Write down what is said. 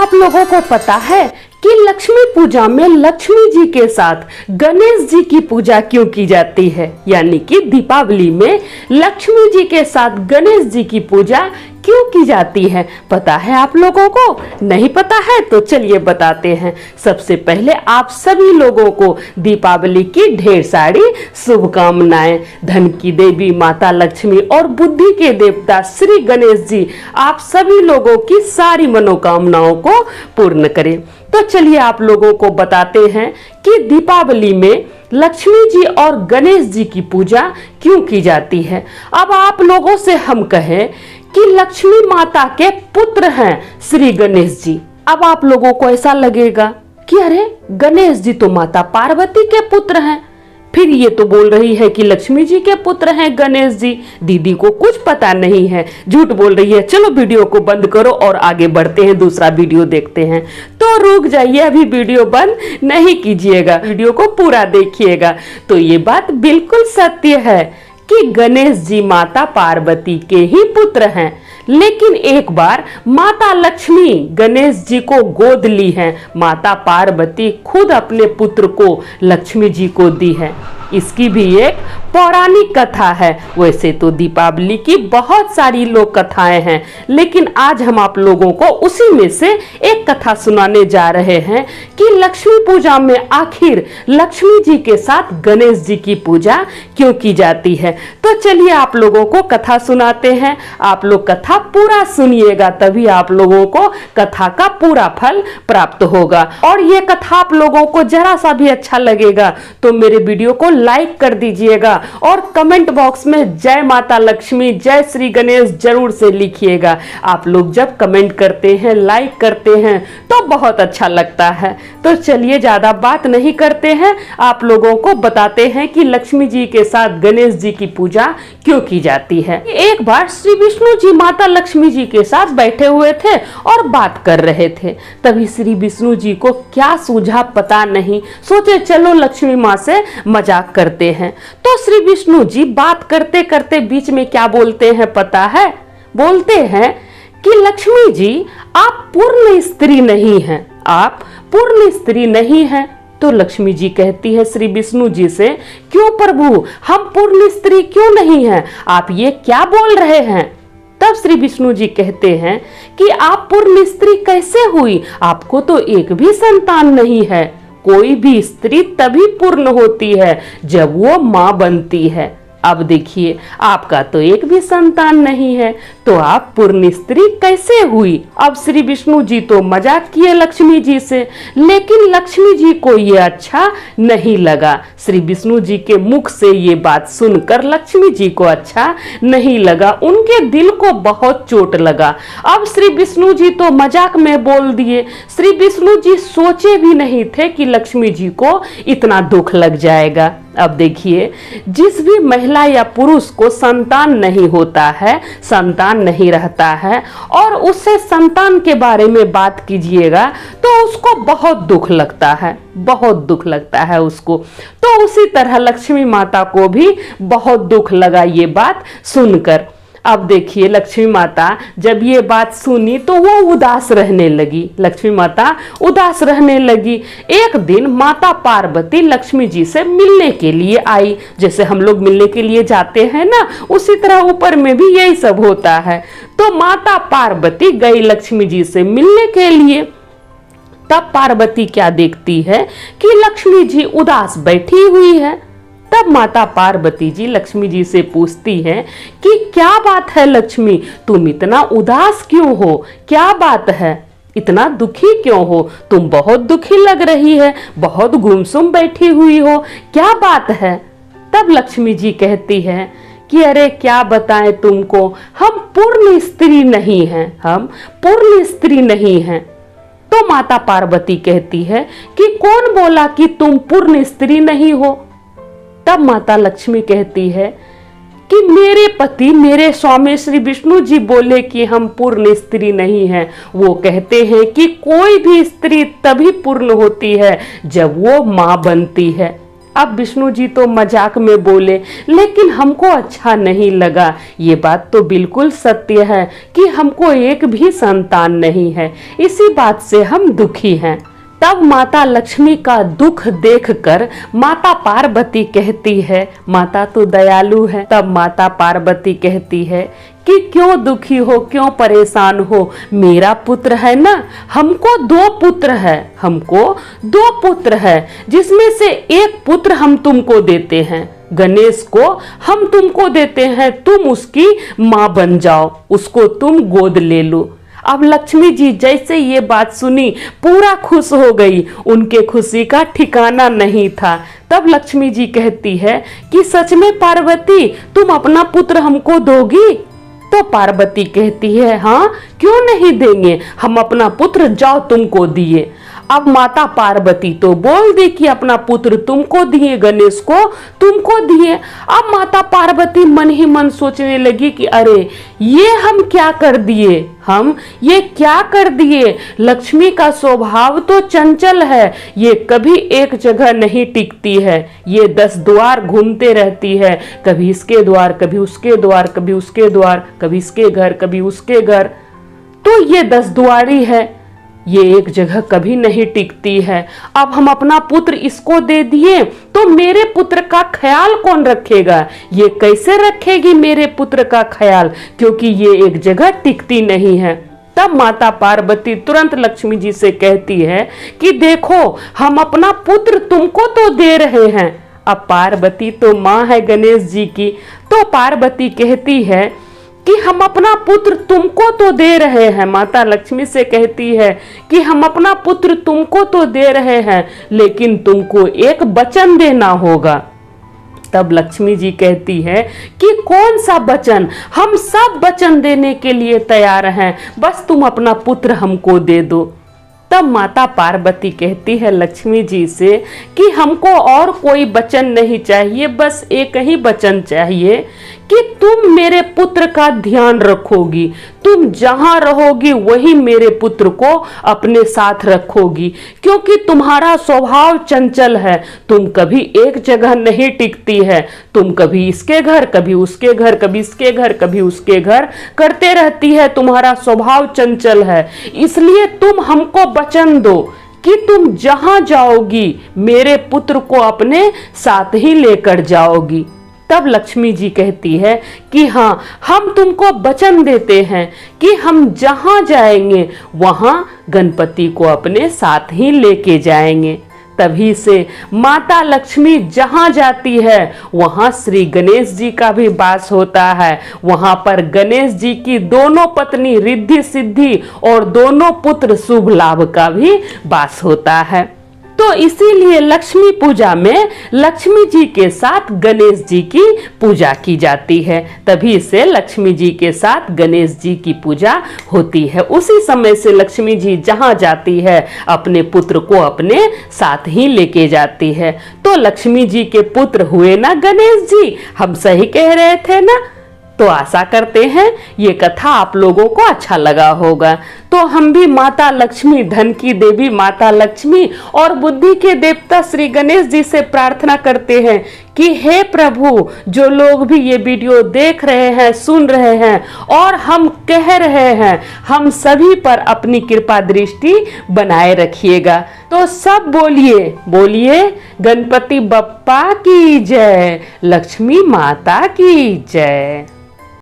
आप लोगों को पता है कि लक्ष्मी पूजा में लक्ष्मी जी के साथ गणेश जी की पूजा क्यों की जाती है? यानी कि दीपावली में लक्ष्मी जी के साथ गणेश जी की पूजा क्यों की जाती है? पता है आप लोगों को? नहीं पता है तो चलिए बताते हैं। सबसे पहले आप सभी लोगों को दीपावली की ढेर सारी शुभकामनाएं। धन की देवी माता लक्ष्मी और बुद्धि के देवता श्री गणेश जी आप सभी लोगों की सारी मनोकामनाओं को पूर्ण करें। तो चलिए आप लोगों को बताते हैं कि दीपावली में लक्ष्मी जी और गणेश जी की पूजा क्यों की जाती है। अब आप लोगों से हम कहें कि लक्ष्मी माता के पुत्र हैं श्री गणेश जी। अब आप लोगों को ऐसा लगेगा कि अरे गणेश जी तो माता पार्वती के पुत्र हैं, फिर ये तो बोल रही है कि लक्ष्मी जी के पुत्र हैं गणेश जी। दीदी को कुछ पता नहीं है, झूठ बोल रही है। चलो वीडियो को बंद करो और आगे बढ़ते हैं, दूसरा वीडियो देखते हैं। तो रुक जाइए, अभी वीडियो बंद नहीं कीजिएगा, वीडियो को पूरा देखिएगा। तो ये बात बिल्कुल सत्य है कि गणेश जी माता पार्वती के ही पुत्र हैं, लेकिन एक बार माता लक्ष्मी गणेश जी को गोद ली है। माता पार्वती खुद अपने पुत्र को लक्ष्मी जी को दी है। इसकी भी एक पौराणिक कथा है। वैसे तो दीपावली की बहुत सारी लोक कथाएं हैं, लेकिन आज हम आप लोगों को उसी में से एक कथा सुनाने जा रहे हैं कि लक्ष्मी पूजा में आखिर लक्ष्मी जी के साथ गणेश जी की पूजा क्यों की जाती है। तो चलिए आप लोगों को कथा सुनाते हैं। आप लोग कथा पूरा सुनिएगा, तभी आप लोगों को कथा का पूरा फल प्राप्त होगा। और ये कथा आप लोगों को जरा सा भी अच्छा लगेगा तो मेरे वीडियो को लाइक कर दीजिएगा और कमेंट बॉक्स में जय माता लक्ष्मी जय श्री गणेश जरूर से लिखिएगा। आप लोग जब कमेंट करते हैं, लाइक करते हैं तो बहुत अच्छा लगता है। तो चलिए ज्यादा बात नहीं करते हैं, आप लोगों को बताते हैं कि लक्ष्मी जी के साथ गणेश जी की पूजा क्यों की जाती है। एक बार श्री विष्णु जी माता लक्ष्मी जी के साथ बैठे हुए थे और बात कर रहे थे। तभी श्री विष्णु जी को क्या सूझा पता नहीं, सोचे चलो लक्ष्मी माँ से मजाक करते हैं। तो श्री विष्णु जी बात करते करते बीच में क्या बोलते हैं पता है? बोलते हैं कि लक्ष्मी जी आप पूर्ण स्त्री नहीं हैं, आप पूर्ण स्त्री नहीं हैं। तो लक्ष्मी जी कहती है श्री विष्णु जी से, क्यों प्रभु, हम पूर्ण स्त्री क्यों नहीं हैं? आप ये क्या बोल रहे हैं? तब श्री विष्णु जी कहते हैं कि आप पूर्ण स्त्री कैसे हुई? आपको तो एक भी संतान नहीं है। कोई भी स्त्री तभी पूर्ण होती है जब वो मां बनती है। अब देखिए, आपका तो एक भी संतान नहीं है, तो आप पूर्ण स्त्री कैसे हुई? अब श्री विष्णु जी तो मजाक किए लक्ष्मी जी से, लेकिन लक्ष्मी जी को ये अच्छा नहीं लगा। श्री विष्णु जी के मुख से ये बात सुनकर लक्ष्मी जी को अच्छा नहीं लगा, उनके दिल को बहुत चोट लगा। अब श्री विष्णु जी तो मजाक में बोल दिए। श्री विष्णु जी सोचे भी नहीं थे कि लक्ष्मी जी को इतना दुख लग जाएगा। अब देखिए, जिस भी महिला या पुरुष को संतान नहीं होता है, संतान नहीं रहता है, और उससे संतान के बारे में बात कीजिएगा तो उसको बहुत दुख लगता है, बहुत दुख लगता है उसको। तो उसी तरह लक्ष्मी माता को भी बहुत दुख लगा ये बात सुनकर। अब देखिए, लक्ष्मी माता जब ये बात सुनी तो वो उदास रहने लगी। लक्ष्मी माता उदास रहने लगी। एक दिन माता पार्वती लक्ष्मी जी से मिलने के लिए आई। जैसे हम लोग मिलने के लिए जाते हैं ना, उसी तरह ऊपर में भी यही सब होता है। तो माता पार्वती गई लक्ष्मी जी से मिलने के लिए। तब पार्वती क्या देखती है कि लक्ष्मी जी उदास बैठी हुई है। तब माता पार्वती जी लक्ष्मी जी से पूछती हैं कि क्या बात है लक्ष्मी, तुम इतना उदास क्यों हो? क्या बात है, इतना दुखी क्यों हो? तुम बहुत दुखी लग रही है, बहुत गुमसुम बैठी हुई हो, क्या बात है? तब लक्ष्मी जी कहती है कि अरे क्या बताएं तुमको, हम पूर्ण स्त्री नहीं हैं, हम पूर्ण स्त्री नहीं हैं। तो माता पार्वती कहती है कि कौन बोला कि तुम पूर्ण स्त्री नहीं हो? तब माता लक्ष्मी कहती है कि मेरे पति, मेरे स्वामी श्री विष्णु जी बोले कि हम पूर्ण स्त्री नहीं हैं। वो कहते हैं कि कोई भी स्त्री तभी पूर्ण होती है जब वो मां बनती है। अब विष्णु जी तो मजाक में बोले, लेकिन हमको अच्छा नहीं लगा। ये बात तो बिल्कुल सत्य है कि हमको एक भी संतान नहीं है, इसी बात से हम दुखी हैं। तब माता लक्ष्मी का दुख देखकर माता पार्वती कहती है, माता तो दयालु है। तब माता पार्वती कहती है कि क्यों दुखी हो, क्यों परेशान हो, मेरा पुत्र है ना। हमको 2 पुत्र है, हमको 2 पुत्र है, जिसमें से एक पुत्र हम तुमको देते हैं, गणेश को हम तुमको देते हैं, तुम उसकी माँ बन जाओ, उसको तुम गोद ले लो। अब लक्ष्मी जी जैसे ये बात सुनी पूरा खुश हो गई, उनके खुशी का ठिकाना नहीं था। तब लक्ष्मी जी कहती है कि सच में पार्वती तुम अपना पुत्र हमको दोगी? तो पार्वती कहती है, हाँ क्यों नहीं देंगे, हम अपना पुत्र जाओ तुमको दिए। अब माता पार्वती तो बोल दी कि अपना पुत्र तुमको दिए, गणेश को तुमको दिए। अब माता पार्वती मन ही मन सोचने लगी कि अरे ये हम क्या कर दिए, हम ये क्या कर दिए। लक्ष्मी का स्वभाव तो चंचल है, ये कभी एक जगह नहीं टिकती है, ये 10 द्वार घूमते रहती है, कभी इसके द्वार, कभी उसके द्वार, कभी उसके द्वार, कभी इसके घर, कभी उसके घर। तो ये 10 द्वारी है, ये एक जगह कभी नहीं टिकती है। अब हम अपना पुत्र इसको दे दिए तो मेरे पुत्र का ख्याल कौन रखेगा, ये कैसे रखेगी मेरे पुत्र का ख्याल, क्योंकि ये एक जगह टिकती नहीं है। तब माता पार्वती तुरंत लक्ष्मी जी से कहती है कि देखो हम अपना पुत्र तुमको तो दे रहे हैं। अब पार्वती तो माँ है गणेश जी की, तो पार्वती कहती है कि हम अपना पुत्र तुमको तो दे रहे हैं। माता लक्ष्मी से कहती है कि हम अपना पुत्र तुमको तो दे रहे हैं, लेकिन तुमको एक वचन देना होगा। तब लक्ष्मी जी कहती है कि कौन सा वचन, हम सब वचन देने के लिए तैयार हैं, बस तुम अपना पुत्र हमको दे दो। तब माता पार्वती कहती है लक्ष्मी जी से कि हमको और कोई वचन नहीं चाहिए, बस एक ही वचन चाहिए कि तुम मेरे पुत्र का ध्यान रखोगी, तुम जहां रहोगी वही मेरे पुत्र को अपने साथ रखोगी, क्योंकि तुम्हारा स्वभाव चंचल है, तुम कभी एक जगह नहीं टिकती है, तुम कभी इसके घर, कभी उसके घर, कभी इसके घर, कभी उसके घर करते रहती है, तुम्हारा स्वभाव चंचल है। इसलिए तुम हमको वचन दो कि तुम जहां जाओगी मेरे पुत्र को अपने साथ ही लेकर जाओगी। तब लक्ष्मी जी कहती है कि हाँ हम तुमको वचन देते हैं कि हम जहां जाएंगे वहां गणपति को अपने साथ ही लेके जाएंगे। तभी से माता लक्ष्मी जहां जाती है वहां श्री गणेश जी का भी वास होता है, वहां पर गणेश जी की दोनों पत्नी रिद्धि सिद्धि और दोनों पुत्र शुभ लाभ का भी वास होता है। तो इसीलिए लक्ष्मी पूजा में लक्ष्मी जी के साथ गणेश जी की पूजा की जाती है, तभी से लक्ष्मी जी के साथ गणेश जी की पूजा होती है। उसी समय से लक्ष्मी जी जहां जाती है अपने पुत्र को अपने साथ ही लेके जाती है। तो लक्ष्मी जी के पुत्र हुए ना गणेश जी, हम सही कह रहे थे ना। तो आशा करते हैं ये कथा आप लोगों को अच्छा लगा होगा। तो हम भी माता लक्ष्मी, धन की देवी माता लक्ष्मी और बुद्धि के देवता श्री गणेश जी से प्रार्थना करते हैं कि हे प्रभु, जो लोग भी ये वीडियो देख रहे हैं, सुन रहे हैं और हम कह रहे हैं, हम सभी पर अपनी कृपा दृष्टि बनाए रखिएगा। तो सब बोलिए बोलिए गणपति बप्पा की जय, लक्ष्मी माता की जय।